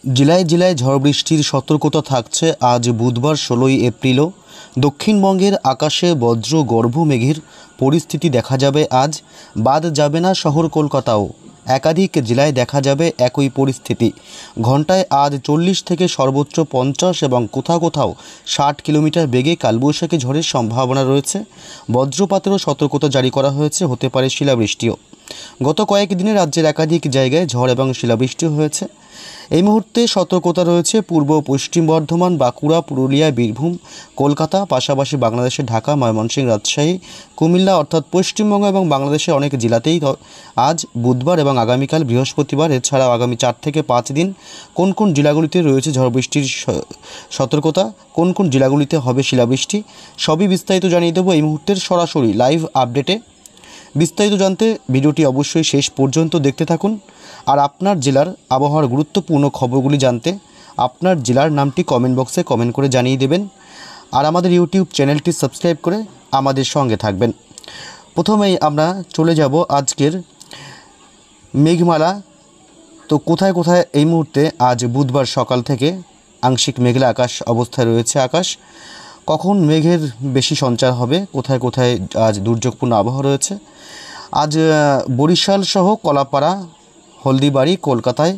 জেলায় জেলায় ঝড় বৃষ্টির সতর্কতা থাকছে আজ বুধবার ১৬ই এপ্রিলও। দক্ষিণবঙ্গের আকাশে বজ্র গর্ভ মেঘের পরিস্থিতি দেখা যাবে আজ। বাদ যাবে না শহর কলকাতাও। একাধিক জেলায় দেখা যাবে একই পরিস্থিতি। ঘন্টায় আজ ৪০ থেকে সর্বোচ্চ ৫০ এবং কোথাও কোথাও ৬০ কিলোমিটার বেগে কালবৈশাখী ঝড়ের সম্ভাবনা রয়েছে। বজ্রপাতেরও সতর্কতা জারি করা হয়েছে, হতে পারে শিলাবৃষ্টিও। গত কয়েকদিনে রাজ্যের একাধিক জায়গায় ঝড় এবং শিলাবৃষ্টি হয়েছে। এই মুহূর্তে সতর্কতা রয়েছে পূর্ব পশ্চিম বর্ধমান, বাঁকুড়া, পুরুলিয়া, বীরভূম, কলকাতা, পাশাপাশি বাংলাদেশের ঢাকা, ময়মনসিংহ, রাজশাহী, কুমিল্লা অর্থাৎ পশ্চিমবঙ্গ এবং বাংলাদেশের অনেক জেলাতেই আজ বুধবার এবং আগামীকাল বৃহস্পতিবার, এছাড়াও আগামী ৪ থেকে ৫ দিন কোন কোন জেলাগুলিতে রয়েছে ঝড় বৃষ্টির সতর্কতা, কোন কোন জেলাগুলিতে হবে শিলাবৃষ্টি, সবই বিস্তারিত জানিয়ে দেবো এই মুহূর্তের সরাসরি লাইভ আপডেটে। বিস্তারিত জানতে ভিডিওটি অবশ্যই শেষ পর্যন্ত দেখতে থাকুন। আর আপনার জেলার আবহাওয়ার গুরুত্বপূর্ণ খবরগুলি জানতে আপনার জেলার নামটি কমেন্ট বক্সে কমেন্ট করে জানিয়ে দেবেন। আর আমাদের ইউটিউব চ্যানেলটি সাবস্ক্রাইব করে আমাদের সঙ্গে থাকবেন। প্রথমেই আমরা চলে যাব আজকের মেঘমালা। তো কোথায় কোথায় এই মুহূর্তে আজ বুধবার সকাল থেকে আংশিক মেঘলা আকাশ অবস্থায় রয়েছে। আকাশ কখন মেঘের বেশি সঞ্চার হবে, কোথায় কোথায় আজ দুর্যোগপূর্ণ আবহাওয়া রয়েছে। আজ বরিশাল সহ কলাপাড়া, হলদিবাড়ি, কলকাতায়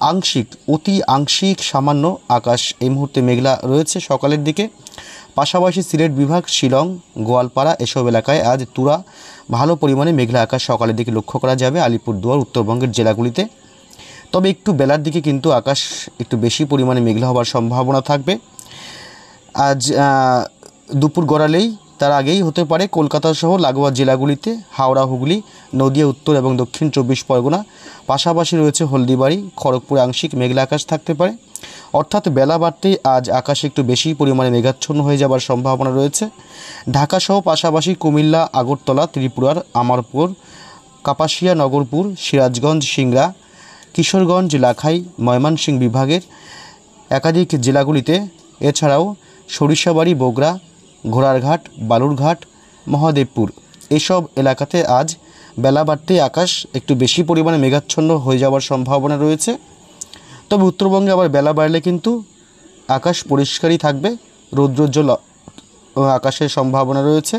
আংশিক, অতি আংশিক সামান্য আকাশ এই মুহূর্তে মেঘলা রয়েছে সকালের দিকে। পাশাপাশি সিলেট বিভাগ, শিলং, গোয়ালপাড়া এসব এলাকায় আজ তুরা ভালো পরিমাণে মেঘলা আকাশ সকালের দিকে লক্ষ্য করা যাবে। আলিপুরদুয়ার, উত্তরবঙ্গের জেলাগুলিতে তবে একটু বেলার দিকে কিন্তু আকাশ একটু বেশি পরিমাণে মেঘলা হওয়ার সম্ভাবনা থাকবে। আজ দুপুর গড়ালেই তার আগেই হতে পারে কলকাতা সহ লাগোয়া জেলাগুলিতে, হাওড়া, হুগলি, নদিয়া, উত্তর এবং দক্ষিণ ২৪ পরগনা, পাশাপাশি রয়েছে হলদিবাড়ি, খড়গপুরে আংশিক মেঘলা আকাশ থাকতে পারে। অর্থাৎ বেলা বাড়তেই আজ আকাশে একটু বেশি পরিমাণে মেঘাচ্ছন্ন হয়ে যাবার সম্ভাবনা রয়েছে। ঢাকা সহ পাশাপাশি কুমিল্লা, আগরতলা, ত্রিপুরার আমারপুর, কাপাসিয়া, নগরপুর, সিরাজগঞ্জ, সিংড়া, কিশোরগঞ্জ, লাখাই, ময়মনসিংহ বিভাগের একাধিক জেলাগুলিতে, এছাড়াও সরিষাবাড়ি, বগুড়া, ঘোড়ারঘাট, বালুরঘাট, মহাদেবপুর এসব এলাকাতে আজ বেলা বাড়তেই আকাশ একটু বেশি পরিমাণে মেঘাচ্ছন্ন হয়ে যাওয়ার সম্ভাবনা রয়েছে। তবে উত্তরবঙ্গে আবার বেলা বাড়লে কিন্তু আকাশ পরিষ্কারই থাকবে, রৌদ্রোজ্জ্বল আকাশের সম্ভাবনা রয়েছে।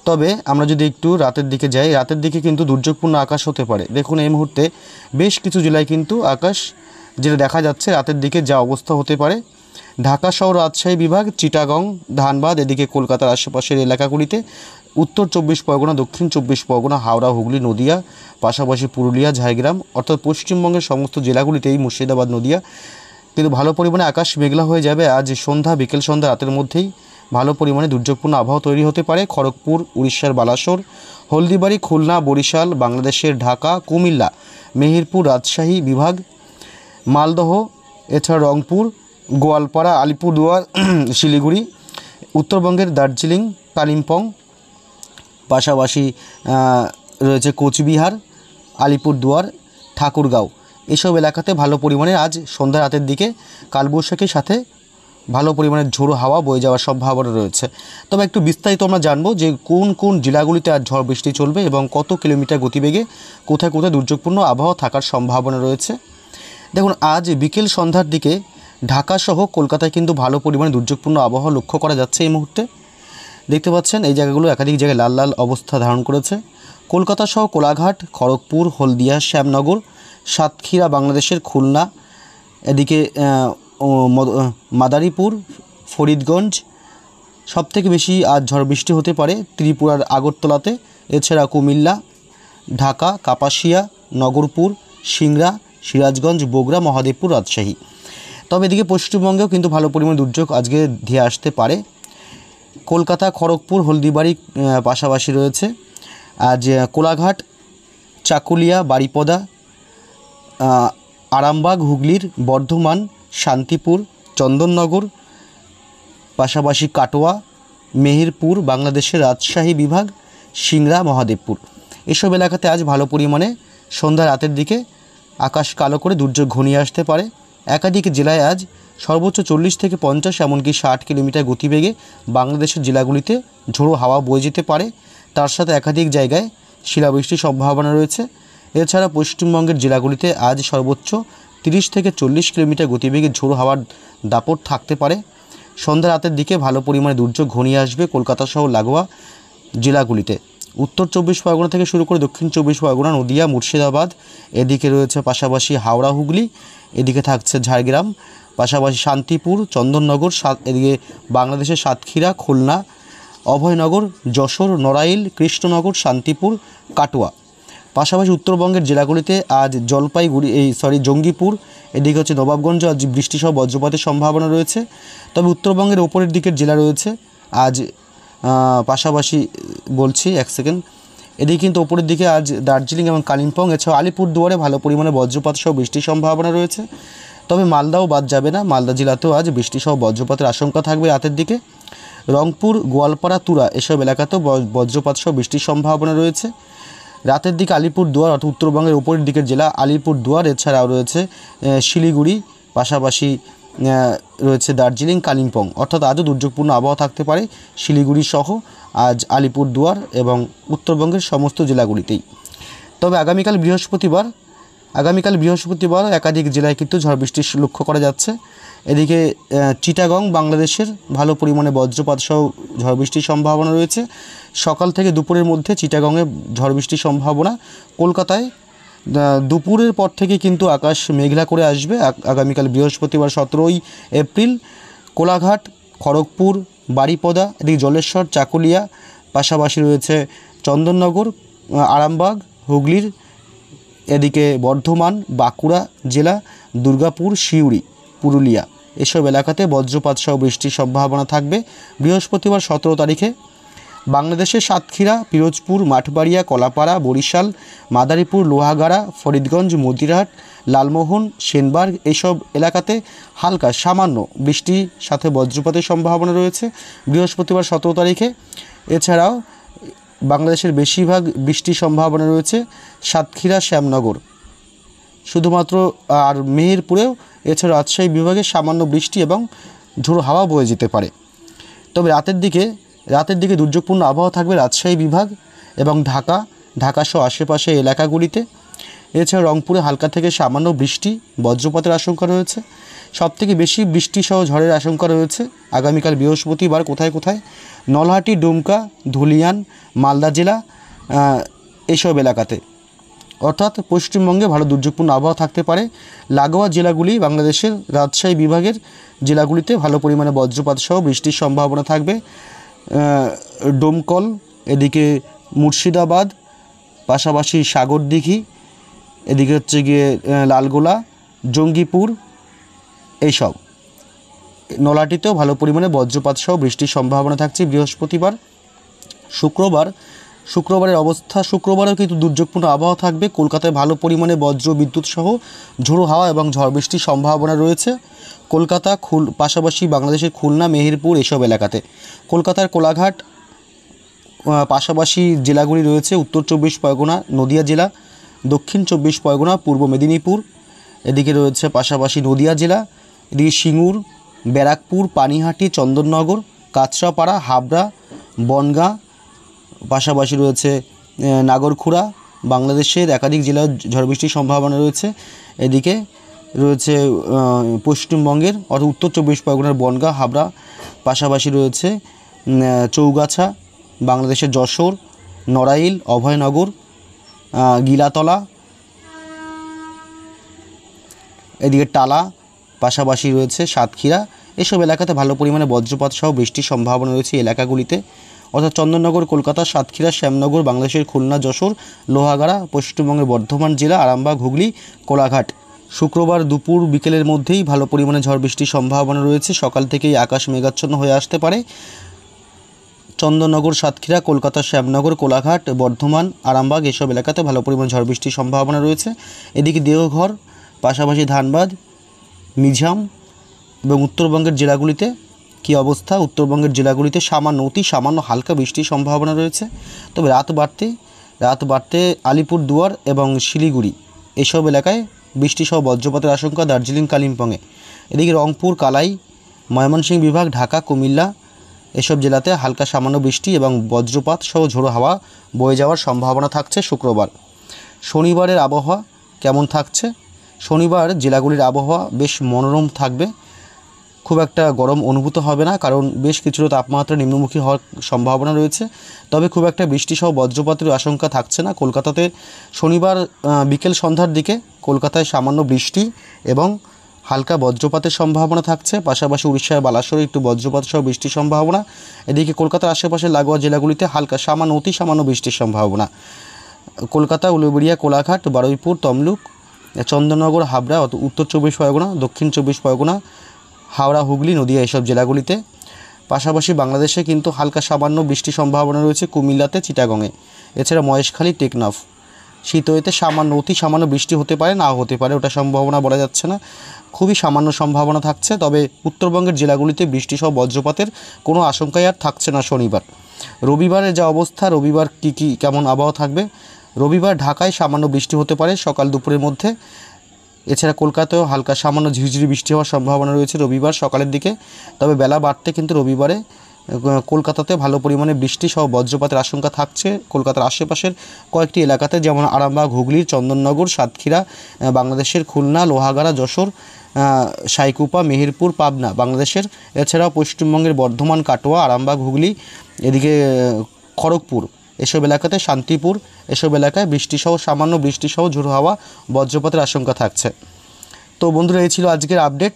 তবে আমরা যদি একটু রাতের দিকে যাই, রাতের দিকে কিন্তু দুর্যোগপূর্ণ আকাশ হতে পারে। দেখুন এই মুহূর্তে বেশ কিছু জেলায় কিন্তু আকাশ যেটা দেখা যাচ্ছে রাতের দিকে যা অবস্থা হতে পারে। ঢাকা শহর, রাজশাহী বিভাগ, চিটাগং, ধানবাদ, এদিকে কলকাতার আশেপাশের এলাকাগুলিতে, উত্তর ২৪ পরগনা, দক্ষিণ ২৪ পরগনা, হাওড়া, হুগলি, নদিয়া, পাশাপাশি পুরুলিয়া, ঝাড়গ্রাম অর্থাৎ পশ্চিমবঙ্গের সমস্ত জেলাগুলিতেই, মুর্শিদাবাদ, নদিয়া কিন্তু ভালো পরিমাণে আকাশ মেঘলা হয়ে যাবে। আজ সন্ধ্যা, বিকেল সন্ধ্যা, রাতের মধ্যেই ভালো পরিমাণে দুর্যোগপূর্ণ আবহাওয়া তৈরি হতে পারে। খড়গপুর, উড়িষ্যার বালাসোর, হলদিবাড়ি, খুলনা, বরিশাল, বাংলাদেশের ঢাকা, কুমিল্লা, মেহেরপুর, রাজশাহী বিভাগ, মালদহ, এছাড়া রংপুর, গোয়ালপাড়া, আলিপুরদুয়ার, শিলিগুড়ি, উত্তরবঙ্গের দার্জিলিং, কালিম্পং, পাশাপাশি রয়েছে কোচবিহার, আলিপুরদুয়ার, ঠাকুরগাঁও এসব এলাকাতে ভালো পরিমাণে আজ সন্ধ্যা রাতের দিকে কালবৈশাখীর সাথে ভালো পরিমাণে ঝোড়ো হাওয়া বয়ে যাওয়ার সম্ভাবনা রয়েছে। তবে একটু বিস্তারিত আমরা জানবো যে কোন কোন জেলাগুলিতে আজ ঝড় বৃষ্টি চলবে এবং কত কিলোমিটার গতিবেগে কোথায় কোথায় দুর্যোগপূর্ণ আবহাওয়া থাকার সম্ভাবনা রয়েছে। দেখুন আজ বিকেল সন্ধ্যার দিকে ঢাকা সহ কলকাতায় কিন্তু ভালো পরিমাণে দুর্যোগপূর্ণ আবহাওয়া লক্ষ্য করা যাচ্ছে। এই মুহূর্তে দেখতে পাচ্ছেন এই জায়গাগুলো একাধিক জায়গায় লাল লাল অবস্থা ধারণ করেছে। কলকাতা সহ কোলাঘাট, খড়গপুর, হলদিয়া, শ্যামনগর, সাতক্ষীরা, বাংলাদেশের খুলনা, এদিকে মাদারীপুর, ফরিদগঞ্জ সবথেকে বেশি আজ ঝড় বৃষ্টি হতে পারে। ত্রিপুরার আগরতলাতে, এছাড়া কুমিল্লা, ঢাকা, কাপাসিয়া, নগরপুর, সিংড়া, সিরাজগঞ্জ, বগুড়া, মহাদেবপুর, রাজশাহী। তবে এদিকে পশ্চিমবঙ্গেও কিন্তু ভালো পরিমাণে দুর্যোগ আজকে ধেয়ে আসতে পারে। কলকাতা, খড়গপুর, হলদিবাড়ি পাশাপাশি রয়েছে আজ কোলাঘাট, চাকুলিয়া, বারিপদা, আরামবাগ, হুগলির বর্ধমান, শান্তিপুর, চন্দননগর, পাশাপাশি কাটোয়া, মেহেরপুর, বাংলাদেশের রাজশাহী বিভাগ, সিংড়া, মহাদেবপুর এসব এলাকাতে আজ ভালো পরিমাণে সন্ধ্যা রাতের দিকে আকাশ কালো করে দুর্যোগ ঘনিয়ে আসতে পারে। একাধিক জেলায় আজ সর্বোচ্চ ৪০ থেকে ৫০ এমনকি ৬০ কিলোমিটার গতিবেগে বাংলাদেশের জেলাগুলিতে ঝোড়ো হাওয়া বয়ে যেতে পারে। তার সাথে একাধিক জায়গায় শিলাবৃষ্টির সম্ভাবনা রয়েছে। এছাড়া পশ্চিমবঙ্গের জেলাগুলিতে আজ সর্বোচ্চ 30 থেকে 40 কিলোমিটার গতিবেগে ঝোড়ো হাওয়ার দাপট থাকতে পারে। সন্ধ্যা রাতের দিকে ভালো পরিমাণে দুর্যোগ ঘনিয়ে আসবে কলকাতা সহ লাগোয়া জেলাগুলিতে। উত্তর 24 পরগনা থেকে শুরু করে দক্ষিণ 24 পরগনা, নদিয়া, মুর্শিদাবাদ, এদিকে রয়েছে পাশাপাশি হাওড়া, হুগলি, এদিকে থাকছে ঝাড়গ্রাম, পাশাপাশি শান্তিপুর, চন্দননগর, এদিকে বাংলাদেশের সাতক্ষীরা, খুলনা, অভয়নগর, যশোর, নড়াইল, কৃষ্ণনগর, শান্তিপুর, কাটোয়া। পাশাপাশি উত্তরবঙ্গের জেলাগুলিতে আজ জলপাইগুড়ি জঙ্গিপুর, এদিকে হচ্ছে নবাবগঞ্জ, আজ বৃষ্টিসহ বজ্রপাতের সম্ভাবনা রয়েছে। তবে উত্তরবঙ্গের ওপরের দিকের জেলা রয়েছে আজ পাশাপাশি বলছি এক সেকেন্ড, এদিকে কিন্তু ওপরের দিকে আজ দার্জিলিং এবং কালিম্পং, এছাড়াও আলিপুরদুয়ারে ভালো পরিমাণে বজ্রপাত সহ বৃষ্টির সম্ভাবনা রয়েছে। তবে মালদাও বাদ যাবে না, মালদা জেলাতেও আজ বৃষ্টিসহ বজ্রপাতের আশঙ্কা থাকবে রাতের দিকে। রংপুর, গোয়ালপাড়া, তুরা এসব এলাকাতেও বজ্রপাত সহ বৃষ্টির সম্ভাবনা রয়েছে। রাতের দিকে আলিপুরদুয়ার অর্থাৎ উত্তরবঙ্গের উপরের দিকের জেলা আলিপুরদুয়ার, এছাড়াও রয়েছে শিলিগুড়ি, পাশাপাশি রয়েছে দার্জিলিং, কালিম্পং, অর্থাৎ আজও দুর্যোগপূর্ণ আবহাওয়া থাকতে পারে শিলিগুড়ি সহ আজ আলিপুরদুয়ার এবং উত্তরবঙ্গের সমস্ত জেলাগুলিতেই। তবে আগামীকাল বৃহস্পতিবার একাধিক জেলায় কিন্তু ঝড় বৃষ্টির লক্ষ্য করা যাচ্ছে। এদিকে চিটাগং বাংলাদেশের ভালো পরিমাণে বজ্রপাত সহ ঝড় বৃষ্টির সম্ভাবনা রয়েছে। সকাল থেকে দুপুরের মধ্যে চিটাগংয়ে ঝড় বৃষ্টির সম্ভাবনা। কলকাতায় দুপুরের পর থেকে কিন্তু আকাশ মেঘলা করে আসবে আগামীকাল বৃহস্পতিবার 17 এপ্রিল। কোলাঘাট, খড়গপুর, বারিপদা, এদিকে জলেশ্বর, চাকুলিয়া, পাশাপাশি রয়েছে চন্দননগর, আরামবাগ, হুগলির, এদিকে বর্ধমান, বাঁকুড়া জেলা, দুর্গাপুর, সিউড়ি, পুরুলিয়া এসব এলাকাতে বজ্রপাত সহ বৃষ্টির সম্ভাবনা থাকবে বৃহস্পতিবার 17 তারিখে। বাংলাদেশের সাতক্ষীরা, পিরোজপুর, মাঠবাড়িয়া, কলাপাড়া, বরিশাল, মাদারীপুর, লোহাগাড়া, ফরিদগঞ্জ, মতিরহাট, লালমোহন, সেনবার্গ এসব এলাকাতে হালকা সামান্য বৃষ্টির সাথে বজ্রপাতের সম্ভাবনা রয়েছে বৃহস্পতিবার 17 তারিখে। এছাড়াও বাংলাদেশের বেশিরভাগ বৃষ্টির সম্ভাবনা রয়েছে সাতক্ষীরা, শ্যামনগর শুধুমাত্র, আর মেহেরপুরেও, এছাড়া রাজশাহী বিভাগে সামান্য বৃষ্টি এবং ঝোড়ো হাওয়া বয়ে যেতে পারে। তবে রাতের দিকে দুর্যোগপূর্ণ আবহাওয়া থাকবে রাজশাহী বিভাগ এবং ঢাকা সহ আশেপাশে এলাকাগুলিতে। এছাড়া রংপুরে হালকা থেকে সামান্য বৃষ্টি, বজ্রপাতের আশঙ্কা রয়েছে। সবথেকে বেশি বৃষ্টি সহ ঝড়ের আশঙ্কা রয়েছে আগামীকাল বৃহস্পতিবার কোথায় নলহাটি, ডুমকা, ধুলিয়ান, মালদা জেলা এইসব এলাকাতে, অর্থাৎ পশ্চিমবঙ্গে ভালো দুর্যোগপূর্ণ আবহাওয়া থাকতে পারে। লাগোয়া জেলাগুলি বাংলাদেশের রাজশাহী বিভাগের জেলাগুলিতে ভালো পরিমাণে বজ্রপাত সহ বৃষ্টির সম্ভাবনা থাকবে। ডোমকল, এদিকে মুর্শিদাবাদ, পাশাপাশি সাগরদিঘি, এদিকে হচ্ছে গিয়ে লালগোলা, জঙ্গিপুর এইসব নলাটিতেও ভালো পরিমাণে বজ্রপাত সহ বৃষ্টির সম্ভাবনা থাকছে বৃহস্পতিবার। শুক্রবারের অবস্থা, শুক্রবারেও কিন্তু দুর্যোগপূর্ণ আবহাওয়া থাকবে। কলকাতায় ভালো পরিমাণে বজ্র বিদ্যুৎ সহ ঝোড়ো হাওয়া এবং ঝড় বৃষ্টির সম্ভাবনা রয়েছে কলকাতা, পাশাপাশি বাংলাদেশের খুলনা, মেহেরপুর এসব এলাকাতে। কলকাতার কোলাঘাট, পাশাপাশি জেলাগুলি রয়েছে উত্তর 24 পরগনা, নদিয়া জেলা, দক্ষিণ 24 পরগনা, পূর্ব মেদিনীপুর, এদিকে রয়েছে পাশাপাশি নদিয়া জেলা, এদিকে সিঙ্গুর, ব্যারাকপুর, পানিহাটি, চন্দননগর, কাঁচরাপাড়া, হাবড়া, বনগাঁ, পাশাপাশি রয়েছে নাগরখুড়া। বাংলাদেশের একাধিক জেলায় ঝড় বৃষ্টির সম্ভাবনা রয়েছে। এদিকে রয়েছে পশ্চিমবঙ্গের অর্থাৎ উত্তর 24 পরগনার বনগাঁ, হাবড়া, পাশাপাশি রয়েছে চৌগাছা, বাংলাদেশের যশোর, নড়াইল, অভয়নগর, গিলাতলা, এদিকে টালা, পাশাপাশি রয়েছে সাতক্ষীরা এসব এলাকাতে ভালো পরিমাণে বজ্রপাত সহ বৃষ্টির সম্ভাবনা রয়েছে এলাকাগুলিতে, অর্থাৎ চন্দননগর, কলকাতা, সাতক্ষীরা, শ্যামনগর, বাংলাদেশের খুলনা, যশোর, লোহাগাড়া, পশ্চিমবঙ্গের বর্ধমান জেলা, আরামবাগ, হুগলি, কোলাঘাট। শুক্রবার দুপুর বিকেলের মধ্যেই ভালো পরিমাণে ঝড় বৃষ্টির সম্ভাবনা রয়েছে। সকাল থেকেই আকাশ মেঘাচ্ছন্ন হয়ে আসতে পারে। চন্দননগর, সাতক্ষীরা, কলকাতা, শ্যামনগর, কোলাঘাট, বর্ধমান, আরামবাগ এসব এলাকাতে ভালো পরিমাণে ঝড় বৃষ্টির সম্ভাবনা রয়েছে। এদিকে দেওঘর, পাশাপাশি ধানবাদ, মিঝাম এবং উত্তরবঙ্গের জেলাগুলিতে কী অবস্থা? উত্তরবঙ্গের জেলাগুলিতে অতি সামান্য হালকা বৃষ্টির সম্ভাবনা রয়েছে। তবে রাত বাড়তে আলিপুরদুয়ার এবং শিলিগুড়ি এসব এলাকায় বৃষ্টিসহ বজ্রপাতের আশঙ্কা দার্জিলিং, কালিম্পংয়ে। এদিকে রংপুর, কালাই, ময়মনসিংহ বিভাগ, ঢাকা, কুমিল্লা এসব জেলাতে হালকা সামান্য বৃষ্টি এবং বজ্রপাত সহ ঝোড়ো হাওয়া বয়ে যাওয়ার সম্ভাবনা থাকছে শুক্রবার। শনিবারের আবহাওয়া কেমন থাকছে শনিবার জেলাগুলির আবহাওয়া বেশ মনোরম থাকবে, খুব একটা গরম অনুভূত হবে না, কারণ বেশ কিছুটা তাপমাত্রা নিম্নমুখী হওয়ার সম্ভাবনা রয়েছে। তবে খুব একটা বৃষ্টিসহ বজ্রপাতের আশঙ্কা থাকছে না। কলকাতাতে শনিবার বিকেল সন্ধ্যার দিকে কলকাতায় সামান্য বৃষ্টি এবং হালকা বজ্রপাতের সম্ভাবনা থাকছে। পাশাপাশি উড়িষ্যার বালাসোরে একটু বজ্রপাত সহ বৃষ্টির সম্ভাবনা। এদিকে কলকাতার আশেপাশে লাগোয়া জেলাগুলিতে হালকা সামান্য অতি সামান্য বৃষ্টির সম্ভাবনা। কলকাতা, উলুবেড়িয়া, কোলাঘাট, বারুইপুর, তমলুক, চন্দননগর, হাবড়া, উত্তর 24 পরগনা, দক্ষিণ 24 পরগনা, হাওড়া, হুগলি, নদিয়া এসব জেলাগুলিতে। পাশাপাশি বাংলাদেশে কিন্তু হালকা সামান্য বৃষ্টির সম্ভাবনা রয়েছে কুমিল্লাতে, চিটাগংয়ে। এছাড়া মহেশখালী, টেকনাফ, শীতলতে সামান্য অতি সামান্য বৃষ্টি হতে পারে, নাও হতে পারে, ওটা সম্ভাবনা বলা যাচ্ছে না, খুবই সামান্য সম্ভাবনা থাকছে। তবে উত্তরবঙ্গের জেলাগুলিতে বৃষ্টিসহ বজ্রপাতের কোনো আশঙ্কাই আর থাকছে না শনিবার। রবিবারের যা অবস্থা, রবিবার কেমন আবহাওয়া থাকবে? রবিবার ঢাকায় সামান্য বৃষ্টি হতে পারে সকাল দুপুরের মধ্যে। এছাড়া কলকাতায়ও হালকা সামান্য ঝিরিঝিরি বৃষ্টি হওয়ার সম্ভাবনা রয়েছে রবিবার সকালের দিকে। তবে বেলা বাড়তে কিন্তু রবিবারে কলকাতাতে ভালো পরিমাণে বৃষ্টি সহ বজ্রপাতের আশঙ্কা থাকছে। কলকাতার আশেপাশের কয়েকটি এলাকাতে, যেমন আরামবাগ, হুগলির চন্দননগর, সাতক্ষীরা, বাংলাদেশের খুলনা, লোহাগাড়া, যশোর, সাইকুপা, মেহেরপুর, পাবনা বাংলাদেশের। এছাড়াও পশ্চিমবঙ্গের বর্ধমান, কাটোয়া, আরামবাগ, হুগলি, এদিকে খড়গপুর এসব এলাকাতে, শান্তিপুর এসব এলাকায় বৃষ্টিসহ সামান্য বৃষ্টিসহ ঝোড়ো হাওয়া বজ্রপাতের আশঙ্কা থাকছে। তো বন্ধুরা, এই ছিল আজকের আপডেট।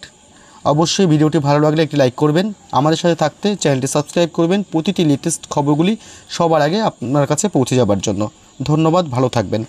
অবশ্যই ভিডিওটি ভালো লাগলে একটি লাইক করবেন, আমাদের সাথে থাকতে চ্যানেলটি সাবস্ক্রাইব করবেন প্রতিটি লেটেস্ট খবরগুলি সবার আগে আপনার কাছে পৌঁছে যাবার জন্য। ধন্যবাদ, ভালো থাকবেন।